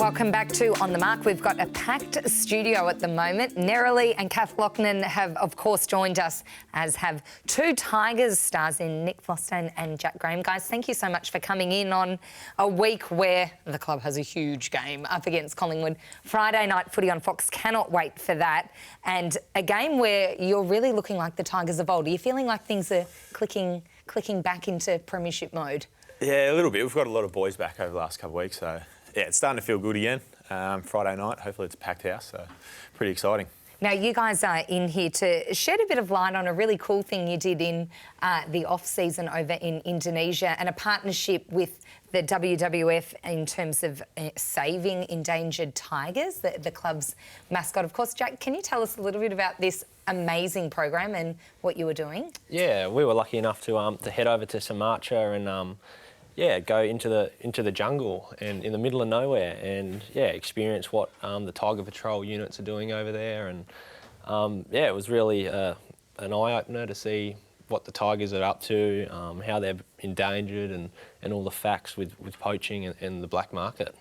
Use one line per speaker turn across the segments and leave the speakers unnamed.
Welcome back to On The Mark. We've got a packed studio at the moment. Nerily and Kath Loughnan have, of course, joined us, as have two Tigers stars in Nick Vlastuin and Jack Graham. Guys, thank you so much for coming in on a week where the club has a huge game up against Collingwood. Friday night footy on Fox, cannot wait for that. And a game where you're really looking like the Tigers of old. Are you feeling like things are clicking back into premiership mode?
Yeah, a little bit. We've got a lot of boys back over the last couple of weeks, so yeah, it's starting to feel good again. Friday night, hopefully it's a packed house, so pretty exciting. Now, you guys are in here to shed a bit of light on a really cool thing you did in the off-season over in Indonesia, and a partnership with the WWF in terms of saving endangered tigers, the club's mascot. Of course, Jack, can you tell us a little bit about this amazing program and what you were doing?
Yeah, we were lucky enough to head over to Sumatra and go into the jungle and in the middle of nowhere and experience what the Tiger Patrol units are doing over there. And it was really an eye-opener to see what the tigers are up to, how they're endangered, and all the facts with poaching and the black market.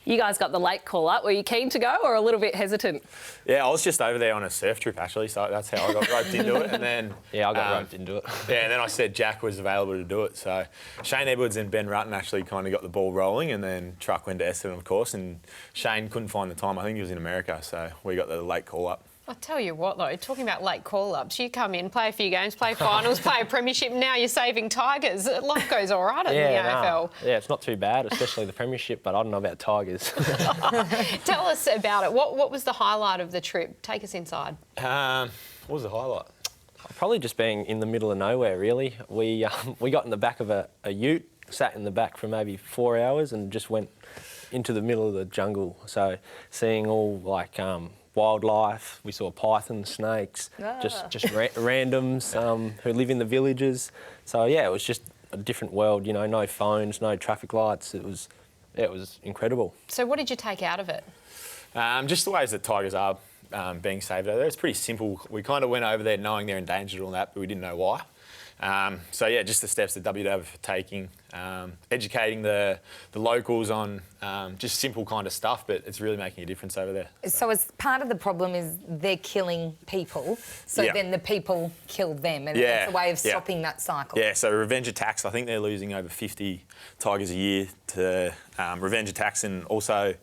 You guys got the late call up. Were you keen to go or a little bit hesitant?
Yeah, I was just over there on a surf trip, actually, so that's how I got roped into it. And then
I got roped into it.
Yeah, and then I said Jack was available to do it. So Shane Edwards and Ben Rutten actually kind of got the ball rolling, and then truck went to Essendon, of course, and Shane couldn't find the time. I think he was in America, so we got the late call up.
I'll tell you what, though, talking about late call-ups, you come in, play a few games, play finals, play a premiership, now you're saving Tigers. Life goes all right in the AFL.
Yeah, it's not too bad, especially the premiership, but I don't know about Tigers.
Tell us about it. What was the highlight of the trip? Take us inside.
What was the highlight?
Probably just being in the middle of nowhere, really. We got in the back of a ute, sat in the back for maybe 4 hours and just went into the middle of the jungle. So seeing all, like, wildlife. We saw pythons, snakes, just randoms who live in the villages. So yeah, it was just a different world. You know, no phones, no traffic lights. It was incredible.
So what did you take out of it?
Just the ways that tigers are being saved over there. It's pretty simple. We kind of went over there knowing they're endangered and all that, but we didn't know why. So yeah, just the steps that WWF are taking, educating the locals on just simple kind of stuff, but it's really making a difference over there.
So as part of the problem is they're killing people, so then the people kill them, and it's a way of stopping that cycle.
Yeah, so revenge attacks, I think they're losing over 50 tigers a year to revenge attacks, and also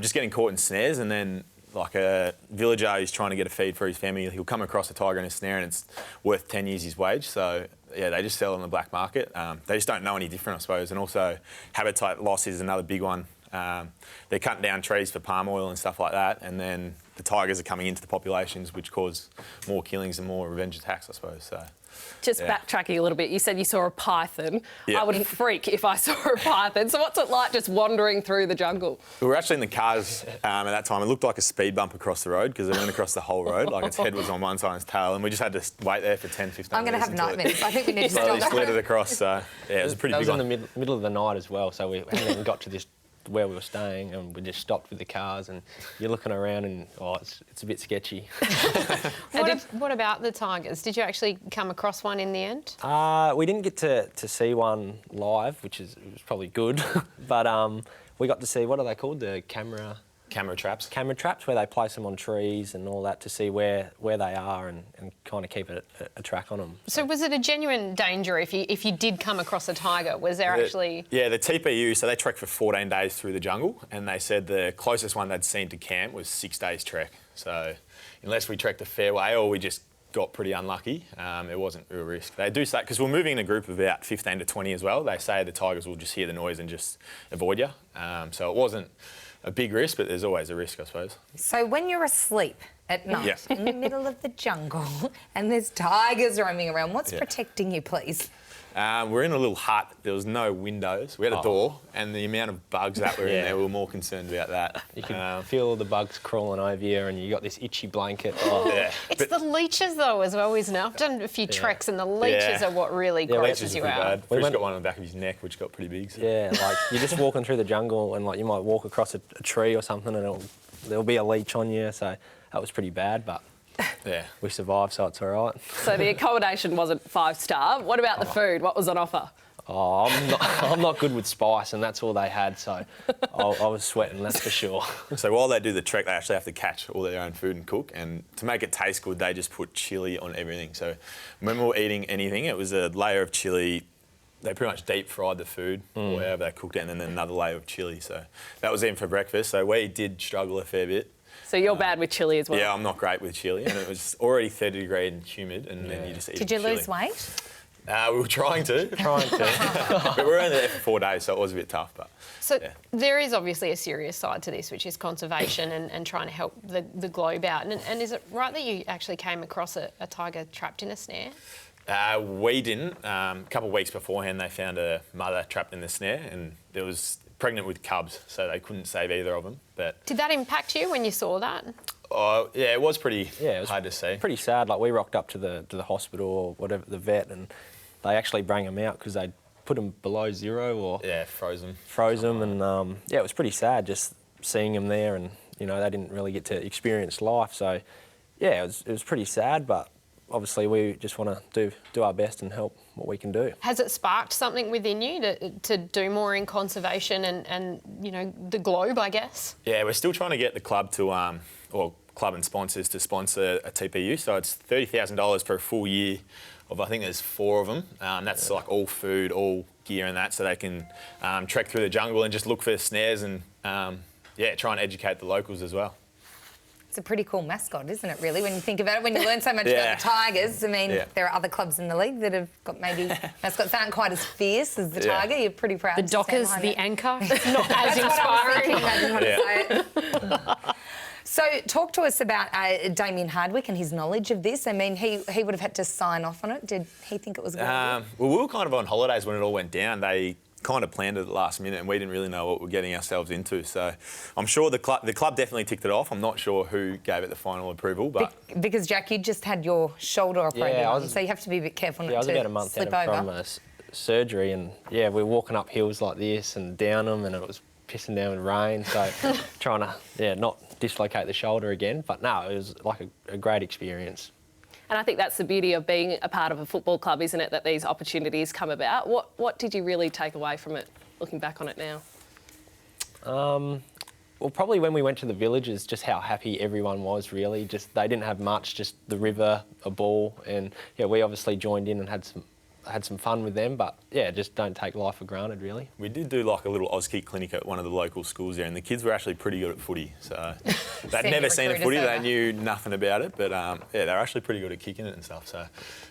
just getting caught in snares. And then like a villager who's trying to get a feed for his family, he'll come across a tiger in a snare and it's worth 10 years his wage. So yeah, they just sell on the black market. They just don't know any different, I suppose. And also habitat loss is another big one. They're cutting down trees for palm oil and stuff like that, and then the tigers are coming into the populations, which cause more killings and more revenge attacks, I suppose. So
just backtracking a little bit, you said you saw a python. I would freak if I saw a python. So what's it like just wandering through the jungle?
We were actually in the cars at that time. It looked like a speed bump across the road because it went across the whole road. Like its head was on one side and its tail, and we just had to wait there for 10, 15 minutes.
I'm going to have nightmares. I think we need to
slowly
stop.
slid it across. So yeah, it was a pretty big one.
That was in the middle of the night as well, so we hadn't even got to this where we were staying, and we just stopped with the cars, and you're looking around and it's a bit sketchy.
What about the tigers? Did you actually come across one in the end?
We didn't get to see one live, which was probably good, but we got to see, what are they called, the camera traps, where they place them on trees and all that to see where they are and kind of keep a track on them.
So was it a genuine danger if you did come across a tiger? Was there actually...
Yeah, the TPU, so they trekked for 14 days through the jungle, and they said the closest one they'd seen to camp was 6 days trek. So unless we trekked a fair way or we just got pretty unlucky, it wasn't real risk. They do say, because we're moving in a group of about 15 to 20 as well, they say the tigers will just hear the noise and just avoid you. So it wasn't a big risk, but there's always a risk, I suppose.
So when you're asleep at night in the middle of the jungle and there's tigers roaming around, what's protecting you, please?
We're in a little hut. There was no windows. We had a door, and the amount of bugs that were in there, we were more concerned about that.
You can feel the bugs crawling over you, and you got this itchy blanket.
It's the leeches, though, as well, isn't it? I've done a few treks, and the leeches are what really grosses you out.
Bad. Frisch got one on the back of his neck, which got pretty big. So.
Yeah, like you're just walking through the jungle, and like you might walk across a tree or something, and there'll be a leech on you. So that was pretty bad, but we survived, so it's all right.
So the accommodation wasn't 5-star. What about the food? What was on offer?
Oh, I'm not good with spice, and that's all they had, so I was sweating, that's for sure.
So while they do the trek, they actually have to catch all their own food and cook, and to make it taste good, they just put chilli on everything. So when we were eating anything, it was a layer of chilli. They pretty much deep fried the food, or however they cooked it, and then another layer of chilli. So that was even for breakfast. So we did struggle a fair bit.
So you're bad with chilli as well?
Yeah, I'm not great with chilli, and it was already 30 degree and humid, and then you just eat
Did you
chilli.
lose weight?
We were trying to. But we were only there for 4 days, so it was a bit tough. But
So
yeah.
there is obviously a serious side to this, which is conservation and trying to help the globe out. And is it right that you actually came across a tiger trapped in a snare?
We didn't. A couple of weeks beforehand, they found a mother trapped in the snare, and it was pregnant with cubs, so they couldn't save either of them. But
Did that impact you when you saw that?
yeah, it was pretty
Yeah, it was
hard to see.
pretty sad. Like, we rocked up to the hospital or whatever, the vet, and they actually bring them out because they put them below zero or
Yeah, frozen.
froze them, and yeah, it was pretty sad just seeing them there, and they didn't really get to experience life. So yeah, it was pretty sad, but obviously we just want to do our best and help what we can do.
Has it sparked something within you to do more in conservation and the globe, I guess?
Yeah, we're still trying to get the club to, or club and sponsors to sponsor a TPU. So it's $30,000 for a full year of, I think there's 4 of them. That's like all food, all gear and that, so they can trek through the jungle and just look for snares and try and educate the locals as well.
It's a pretty cool mascot, isn't it, really, when you think about it? When you learn so much about the Tigers, I mean, there are other clubs in the league that have got maybe mascots that aren't quite as fierce as the Tiger. You're pretty proud
The
to stand
Dockers,
behind
the
it.
anchor, not as inspiring.
I didn't want to say it. So talk to us about Damien Hardwick and his knowledge of this. I mean, he would have had to sign off on it. Did he think it was a good idea?
Well, we were kind of on holidays when it all went down. They kind of planned it at the last minute, and we didn't really know what we're getting ourselves into. So I'm sure the club definitely ticked it off. I'm not sure who gave it the final approval, but
Because, Jack, you just had your shoulder operated
Yeah,
on, so you have to be a bit careful not
I was
to
about a month
slip
out
over.
from surgery, and yeah, we were walking up hills like this and down them, and it was pissing down with rain, so trying to not dislocate the shoulder again. But no, it was like a great experience.
And I think that's the beauty of being a part of a football club, isn't it, that these opportunities come about. What did you really take away from it, looking back on it now?
Well, probably when we went to the villages, just how happy everyone was, really. Just they didn't have much, just the river, a ball, and yeah, we obviously joined in and had some fun with them, but yeah, just don't take life for granted, really.
we did do like a little Auskick clinic at one of the local schools there, and the kids were actually pretty good at footy. So they'd never seen a
recruiters
footy,
over.
they knew nothing about it, but they're actually pretty good at kicking it and stuff. So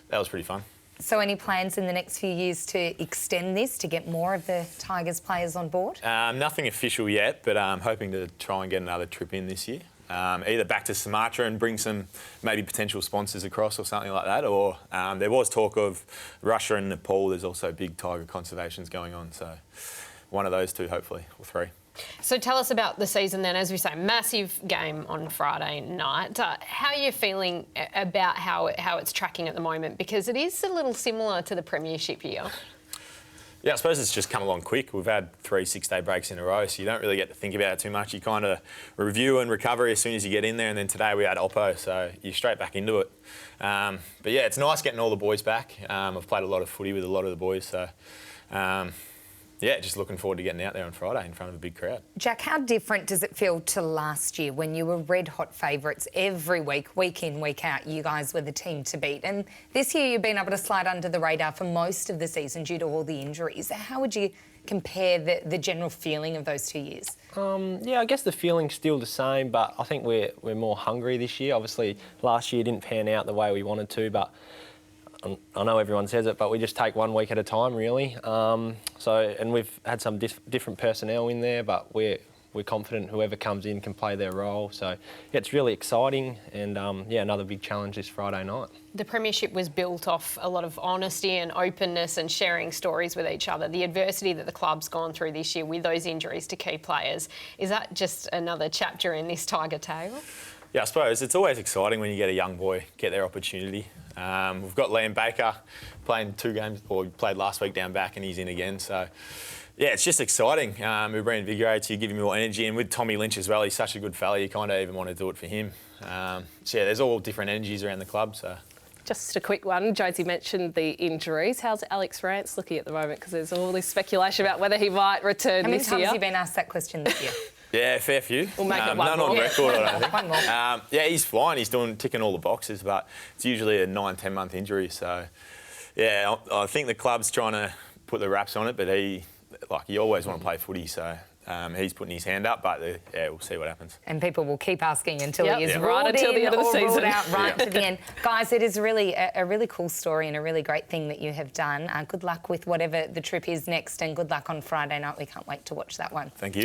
that was pretty fun.
So any plans in the next few years to extend this, to get more of the Tigers players on board?
Nothing official yet, but I'm hoping to try and get another trip in this year. Either back to Sumatra and bring some maybe potential sponsors across or something like that, or there was talk of Russia and Nepal. There's also big tiger conservations going on, so one of those two hopefully, or 3.
So tell us about the season then. As we say, massive game on Friday night. How are you feeling about how it's tracking at the moment? Because it is a little similar to the Premiership year.
Yeah, I suppose it's just come along quick. We've had 3 6-day breaks in a row, so you don't really get to think about it too much. You kind of review and recover as soon as you get in there, and then today we had Oppo, so you're straight back into it. But yeah, it's nice getting all the boys back. I've played a lot of footy with a lot of the boys, so yeah, just looking forward to getting out there on Friday in front of a big crowd.
Jack, how different does it feel to last year when you were red-hot favourites every week in, week out? You guys were the team to beat. And this year you've been able to slide under the radar for most of the season due to all the injuries. How would you compare the general feeling of those 2 years?
Yeah, I guess the feeling's still the same, but I think we're more hungry this year. Obviously, last year didn't pan out the way we wanted to, but I know everyone says it, but we just take 1 week at a time, really. And we've had some different personnel in there, but we're confident whoever comes in can play their role. So yeah, it's really exciting, and yeah, another big challenge this Friday night.
The Premiership was built off a lot of honesty and openness and sharing stories with each other. The adversity that the club's gone through this year with those injuries to key players, is that just another chapter in this Tiger tale?
Yeah, I suppose it's always exciting when you get a young boy get their opportunity. We've got Liam Baker playing 2 games, or he played last week down back, and he's in again. So yeah, it's just exciting. It reinvigorates you, give him more energy, and with Tommy Lynch as well, he's such a good fella. You kind of even want to do it for him. So yeah, there's all different energies around the club. So
Just a quick one. Josie mentioned the injuries. How's Alex Rance looking at the moment? Because there's all this speculation about whether he might return
How many
this
times
year.
have you been asked that question this year?
Yeah, fair few.
We'll make it one
none
more.
on
Yeah.
record, I don't think.
One more.
Yeah, he's fine. He's ticking all the boxes, but it's usually a 9-10 month injury. So, yeah, I think the club's trying to put the wraps on it, but he always want to play footy, so he's putting his hand up. But we'll see what happens.
And people will keep asking until
Yep.
he is
Yeah.
ruled
Right until the
in
end of the
or ruled
season.
out right to the end. Guys, it is really a really cool story and a really great thing that you have done. Good luck with whatever the trip is next, and good luck on Friday night. We can't wait to watch that one.
Thank you.